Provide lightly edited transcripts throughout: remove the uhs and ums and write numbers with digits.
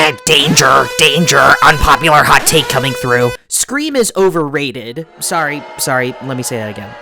Danger, danger, unpopular hot take coming through. Scream is overrated. Sorry, let me say that again.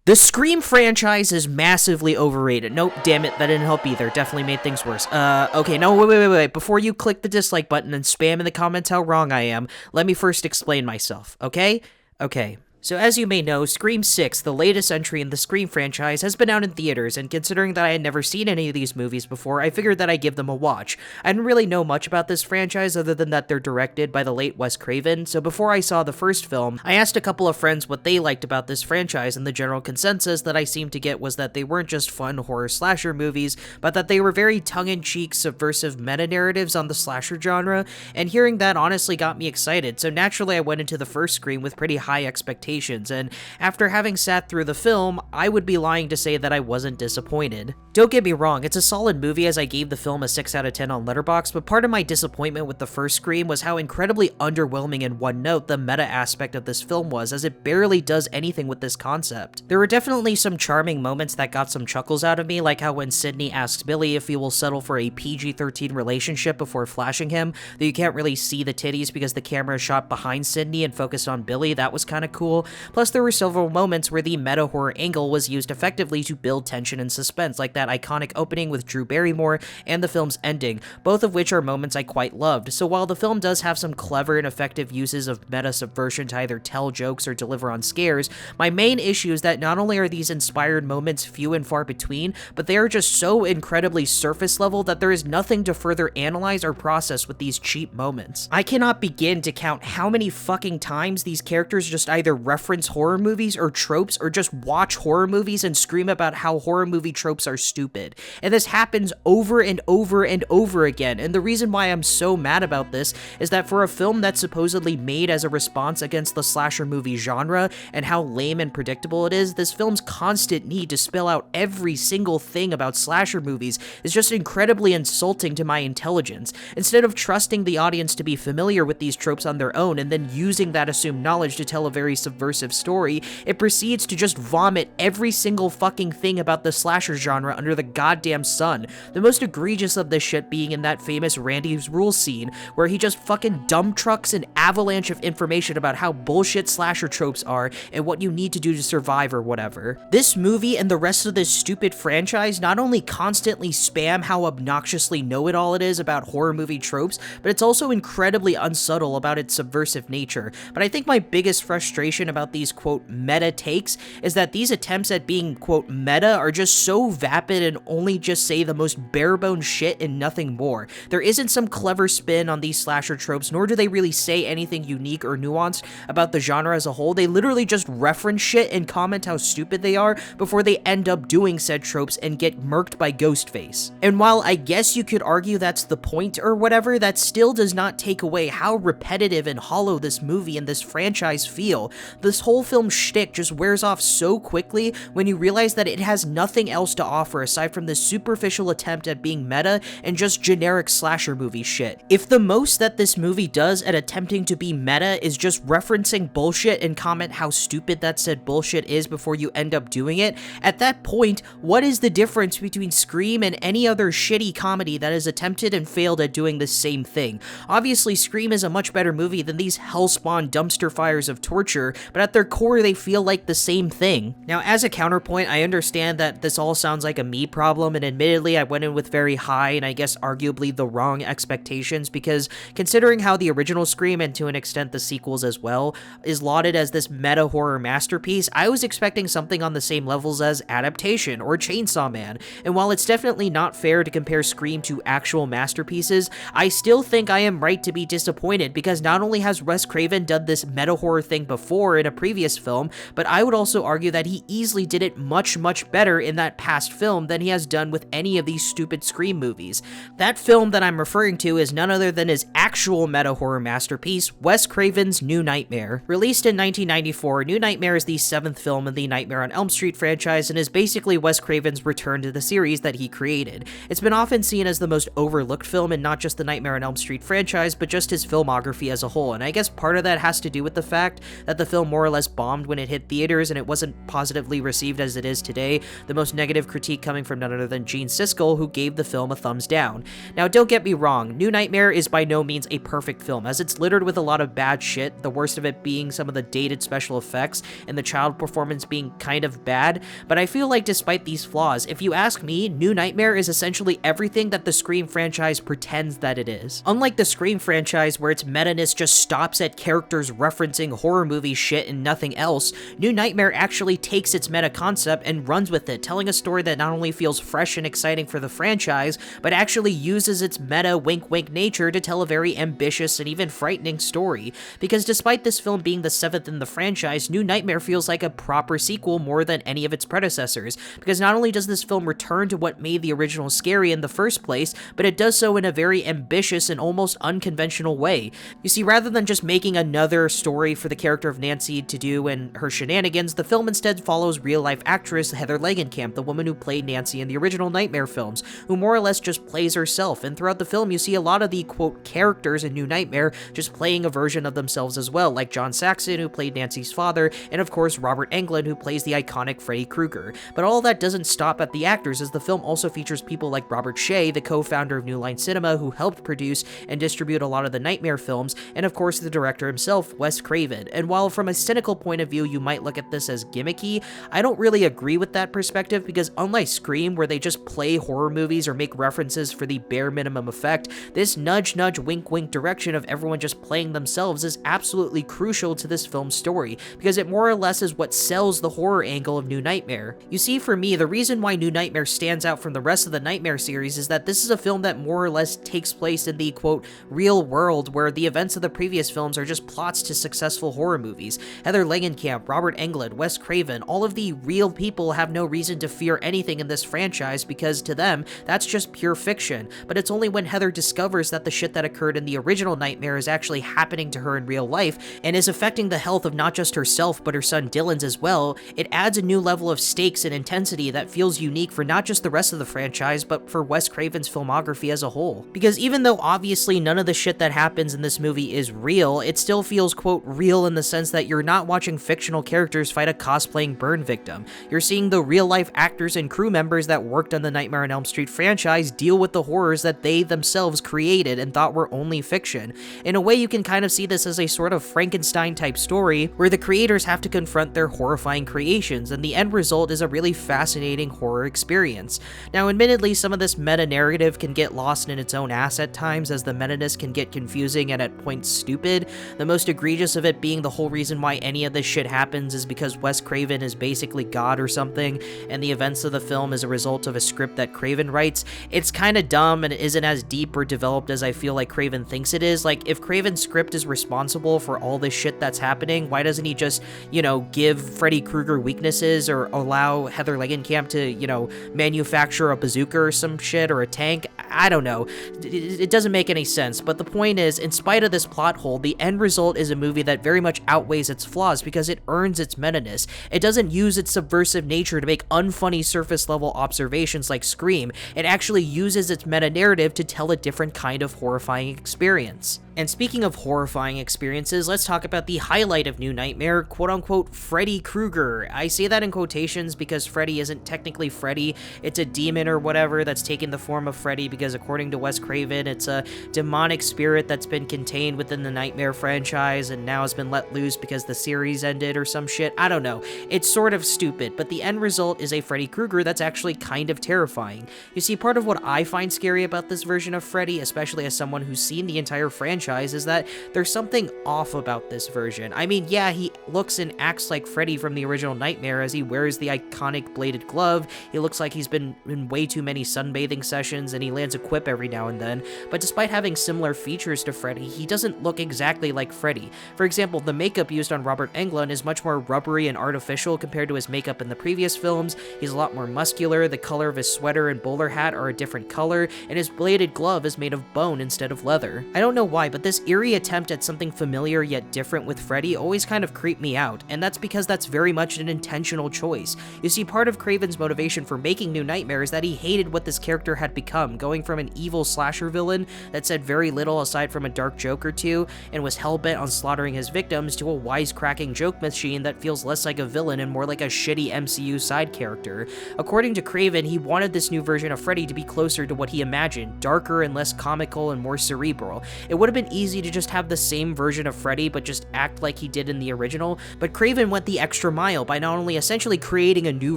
The Scream franchise is massively overrated. Nope, damn it, that didn't help either. Definitely made things worse. Okay, no, wait. Before you click the dislike button and spam in the comments how wrong I am, let me first explain myself, okay? Okay. So as you may know, Scream 6, the latest entry in the Scream franchise, has been out in theaters, and considering that I had never seen any of these movies before, I figured that I'd give them a watch. I didn't really know much about this franchise other than that they're directed by the late Wes Craven, so before I saw the first film, I asked a couple of friends what they liked about this franchise, and the general consensus that I seemed to get was that they weren't just fun horror slasher movies, but that they were very tongue-in-cheek, subversive meta-narratives on the slasher genre, and hearing that honestly got me excited, so naturally I went into the first Scream with pretty high expectations. And after having sat through the film, I would be lying to say that I wasn't disappointed. Don't get me wrong, it's a solid movie as I gave the film a 6 out of 10 on Letterboxd, but part of my disappointment with the first Scream was how incredibly underwhelming and one note the meta aspect of this film was, as it barely does anything with this concept. There were definitely some charming moments that got some chuckles out of me, like how when Sidney asks Billy if he will settle for a PG-13 relationship before flashing him, though you can't really see the titties because the camera is shot behind Sidney and focused on Billy. That was kinda cool. Plus, there were several moments where the meta-horror angle was used effectively to build tension and suspense, like that iconic opening with Drew Barrymore and the film's ending, both of which are moments I quite loved. So while the film does have some clever and effective uses of meta-subversion to either tell jokes or deliver on scares, my main issue is that not only are these inspired moments few and far between, but they are just so incredibly surface level that there is nothing to further analyze or process with these cheap moments. I cannot begin to count how many fucking times these characters just either reference horror movies or tropes, or just watch horror movies and scream about how horror movie tropes are stupid. And this happens over and over and over again, and the reason why I'm so mad about this is that for a film that's supposedly made as a response against the slasher movie genre and how lame and predictable it is, this film's constant need to spell out every single thing about slasher movies is just incredibly insulting to my intelligence. Instead of trusting the audience to be familiar with these tropes on their own and then using that assumed knowledge to tell a very subversive story, it proceeds to just vomit every single fucking thing about the slasher genre under the goddamn sun. The most egregious of this shit being in that famous Randy's Rules scene, where he just fucking dump trucks an avalanche of information about how bullshit slasher tropes are and what you need to do to survive or whatever. This movie and the rest of this stupid franchise not only constantly spam how obnoxiously know-it-all it is about horror movie tropes, but it's also incredibly unsubtle about its subversive nature. But I think my biggest frustration about these quote meta takes is that these attempts at being quote meta are just so vapid and only just say the most bare-bones shit and nothing more. There isn't some clever spin on these slasher tropes, nor do they really say anything unique or nuanced about the genre as a whole. They literally just reference shit and comment how stupid they are before they end up doing said tropes and get murked by Ghostface. And while I guess you could argue that's the point or whatever, that still does not take away how repetitive and hollow this movie and this franchise feel. This whole film shtick just wears off so quickly when you realize that it has nothing else to offer aside from this superficial attempt at being meta and just generic slasher movie shit. If the most that this movie does at attempting to be meta is just referencing bullshit and comment how stupid that said bullshit is before you end up doing it, at that point, what is the difference between Scream and any other shitty comedy that has attempted and failed at doing the same thing? Obviously, Scream is a much better movie than these hellspawn dumpster fires of torture, but at their core, they feel like the same thing. Now, as a counterpoint, I understand that this all sounds like a me problem, and admittedly, I went in with very high and I guess arguably the wrong expectations, because considering how the original Scream, and to an extent the sequels as well, is lauded as this meta horror masterpiece, I was expecting something on the same levels as Adaptation or Chainsaw Man, and while it's definitely not fair to compare Scream to actual masterpieces, I still think I am right to be disappointed, because not only has Wes Craven done this meta horror thing before in a previous film, but I would also argue that he easily did it much better in that past film than he has done with any of these stupid Scream movies. That film that I'm referring to is none other than his actual meta horror masterpiece, Wes Craven's New Nightmare. Released in 1994, New Nightmare is the 7th film in the Nightmare on Elm Street franchise and is basically Wes Craven's return to the series that he created. It's been often seen as the most overlooked film in not just the Nightmare on Elm Street franchise, but just his filmography as a whole, and I guess part of that has to do with the fact that the film film more or less bombed when it hit theaters and it wasn't positively received as it is today, the most negative critique coming from none other than Gene Siskel, who gave the film a thumbs down. Now, don't get me wrong, New Nightmare is by no means a perfect film, as it's littered with a lot of bad shit, the worst of it being some of the dated special effects and the child performance being kind of bad, but I feel like despite these flaws, if you ask me, New Nightmare is essentially everything that the Scream franchise pretends that it is. Unlike the Scream franchise, where its meta-ness just stops at characters referencing horror movie shit and nothing else, New Nightmare actually takes its meta concept and runs with it, telling a story that not only feels fresh and exciting for the franchise, but actually uses its meta wink-wink nature to tell a very ambitious and even frightening story. Because despite this film being the 7th in the franchise, New Nightmare feels like a proper sequel more than any of its predecessors, because not only does this film return to what made the original scary in the first place, but it does so in a very ambitious and almost unconventional way. You see, rather than just making another story for the character of Nancy to do and her shenanigans, the film instead follows real-life actress Heather Langenkamp, the woman who played Nancy in the original Nightmare films, who more or less just plays herself, and throughout the film you see a lot of the, quote, characters in New Nightmare just playing a version of themselves as well, like John Saxon, who played Nancy's father, and of course Robert Englund, who plays the iconic Freddy Krueger. But all that doesn't stop at the actors, as the film also features people like Robert Shea, the co-founder of New Line Cinema, who helped produce and distribute a lot of the Nightmare films, and of course the director himself, Wes Craven. And while from a cynical point of view you might look at this as gimmicky, I don't really agree with that perspective, because unlike Scream, where they just play horror movies or make references for the bare minimum effect, this nudge nudge wink wink direction of everyone just playing themselves is absolutely crucial to this film's story, because it more or less is what sells the horror angle of New Nightmare. You see, for me, the reason why New Nightmare stands out from the rest of the Nightmare series is that this is a film that more or less takes place in the, quote, real world, where the events of the previous films are just plots to successful horror movies. Heather Langenkamp, Robert Englund, Wes Craven, all of the real people have no reason to fear anything in this franchise, because to them, that's just pure fiction. But it's only when Heather discovers that the shit that occurred in the original Nightmare is actually happening to her in real life, and is affecting the health of not just herself, but her son Dylan's as well, it adds a new level of stakes and intensity that feels unique for not just the rest of the franchise, but for Wes Craven's filmography as a whole. Because even though obviously none of the shit that happens in this movie is real, it still feels, quote, real in the sense that you're not watching fictional characters fight a cosplaying burn victim. You're seeing the real-life actors and crew members that worked on the Nightmare on Elm Street franchise deal with the horrors that they themselves created and thought were only fiction. In a way, you can kind of see this as a sort of Frankenstein-type story, where the creators have to confront their horrifying creations, and the end result is a really fascinating horror experience. Now, admittedly, some of this meta-narrative can get lost in its own ass at times, as the meta-ness can get confusing and at points stupid, the most egregious of it being the whole reason why any of this shit happens is because Wes Craven is basically God or something, and the events of the film is a result of a script that Craven writes. It's kinda dumb, and it isn't as deep or developed as I feel like Craven thinks it is. Like, if Craven's script is responsible for all this shit that's happening, why doesn't he just, you know, give Freddy Krueger weaknesses, or allow Heather Langenkamp to, you know, manufacture a bazooka or some shit, or a tank? I don't know. It doesn't make any sense, but the point is, in spite of this plot hole, the end result is a movie that very much outweighs its flaws, because it earns its meta-ness. It doesn't use its subversive nature to make unfunny surface-level observations like Scream. It actually uses its meta-narrative to tell a different kind of horrifying experience. And speaking of horrifying experiences, let's talk about the highlight of New Nightmare, quote-unquote Freddy Krueger. I say that in quotations because Freddy isn't technically Freddy, it's a demon or whatever that's taken the form of Freddy, because according to Wes Craven, it's a demonic spirit that's been contained within the Nightmare franchise and now has been let loose because the series ended or some shit. I don't know. It's sort of stupid, but the end result is a Freddy Krueger that's actually kind of terrifying. You see, part of what I find scary about this version of Freddy, especially as someone who's seen the entire franchise, is that there's something off about this version. I mean, yeah, he looks and acts like Freddy from the original Nightmare, as he wears the iconic bladed glove, he looks like he's been in way too many sunbathing sessions, and he lands a quip every now and then, but despite having similar features to Freddy, he doesn't look exactly like Freddy. For example, the makeup used on Robert Englund is much more rubbery and artificial compared to his makeup in the previous films. He's a lot more muscular, the color of his sweater and bowler hat are a different color, and his bladed glove is made of bone instead of leather. I don't know why, but this eerie attempt at something familiar yet different with Freddy always kind of creeped me out, and that's because that's very much an intentional choice. You see, part of Craven's motivation for making New Nightmare is that he hated what this character had become, going from an evil slasher villain that said very little aside from a dark joke or two, and was hell-bent on slaughtering his victims, to a wisecracking joke machine that feels less like a villain and more like a shitty MCU side character. According to Craven, he wanted this new version of Freddy to be closer to what he imagined, darker and less comical and more cerebral. It would have been easy to just have the same version of Freddy but just act like he did in the original, but Craven went the extra mile by not only essentially creating a new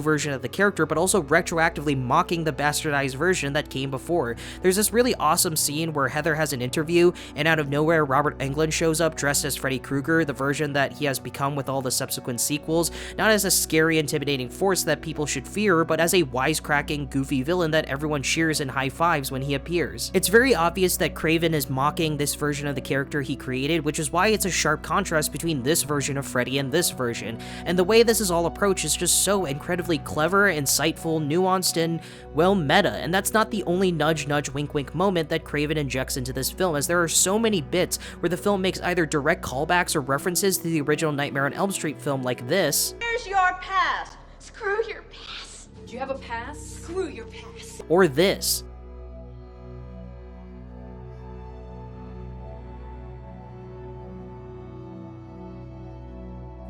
version of the character but also retroactively mocking the bastardized version that came before. There's this really awesome scene where Heather has an interview and out of nowhere Robert Englund shows up dressed as Freddy Krueger, the version that he has become with all the subsequent sequels, not as a scary, intimidating force that people should fear, but as a wisecracking, goofy villain that everyone cheers and high-fives when he appears. It's very obvious that Craven is mocking this version of the character he created, which is why it's a sharp contrast between this version of Freddy and this version, and the way this is all approached is just so incredibly clever, insightful, nuanced, and, well, meta, and that's not the only nudge-nudge wink-wink moment that Craven injects into this film, as there are so many bits where the film makes either direct callbacks or references to the original Nightmare on Elm Street film like this. Here's your pass. Screw your pass. Do you have a pass? Screw your pass. Or this.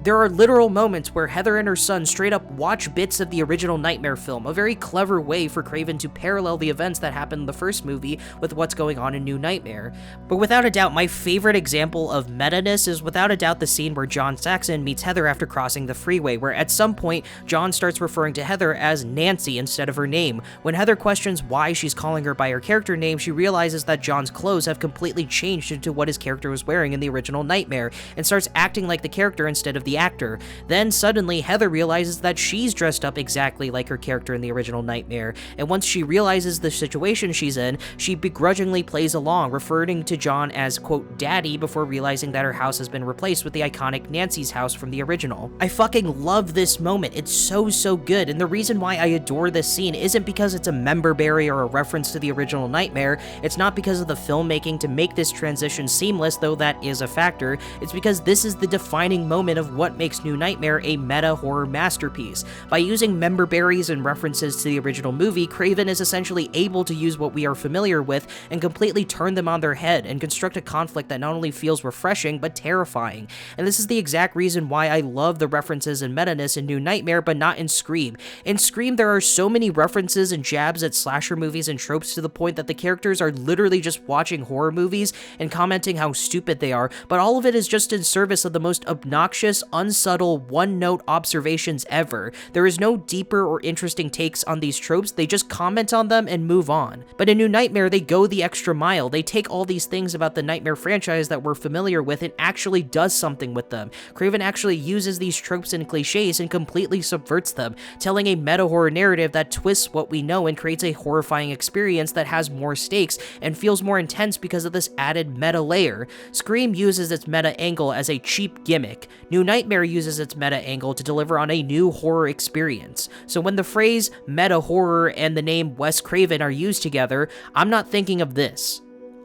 There are literal moments where Heather and her son straight up watch bits of the original Nightmare film, a very clever way for Craven to parallel the events that happened in the first movie with what's going on in New Nightmare. But without a doubt, my favorite example of meta-ness is without a doubt the scene where John Saxon meets Heather after crossing the freeway, where at some point, John starts referring to Heather as Nancy instead of her name. When Heather questions why she's calling her by her character name, she realizes that John's clothes have completely changed into what his character was wearing in the original Nightmare, and starts acting like the character instead of the actor. Then suddenly Heather realizes that she's dressed up exactly like her character in the original Nightmare, and once she realizes the situation she's in, she begrudgingly plays along, referring to John as, quote, daddy, before realizing that her house has been replaced with the iconic Nancy's house from the original. I fucking love this moment. It's so good, and the reason why I adore this scene isn't because it's a member berry or a reference to the original Nightmare. It's not because of the filmmaking to make this transition seamless, though that is a factor. It's because this is the defining moment of what makes New Nightmare a meta-horror masterpiece. By using member berries and references to the original movie, Craven is essentially able to use what we are familiar with and completely turn them on their head and construct a conflict that not only feels refreshing, but terrifying. And this is the exact reason why I love the references and meta-ness in New Nightmare, but not in Scream. In Scream, there are so many references and jabs at slasher movies and tropes to the point that the characters are literally just watching horror movies and commenting how stupid they are, but all of it is just in service of the most obnoxious, unsubtle, one-note observations ever. There is no deeper or interesting takes on these tropes, they just comment on them and move on. But in New Nightmare, they go the extra mile. They take all these things about the Nightmare franchise that we're familiar with and actually does something with them. Craven actually uses these tropes and cliches and completely subverts them, telling a meta-horror narrative that twists what we know and creates a horrifying experience that has more stakes and feels more intense because of this added meta layer. Scream uses its meta angle as a cheap gimmick. New Nightmare uses its meta angle to deliver on a new horror experience. So when the phrase meta horror and the name Wes Craven are used together, I'm not thinking of this.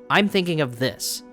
I'm thinking of this.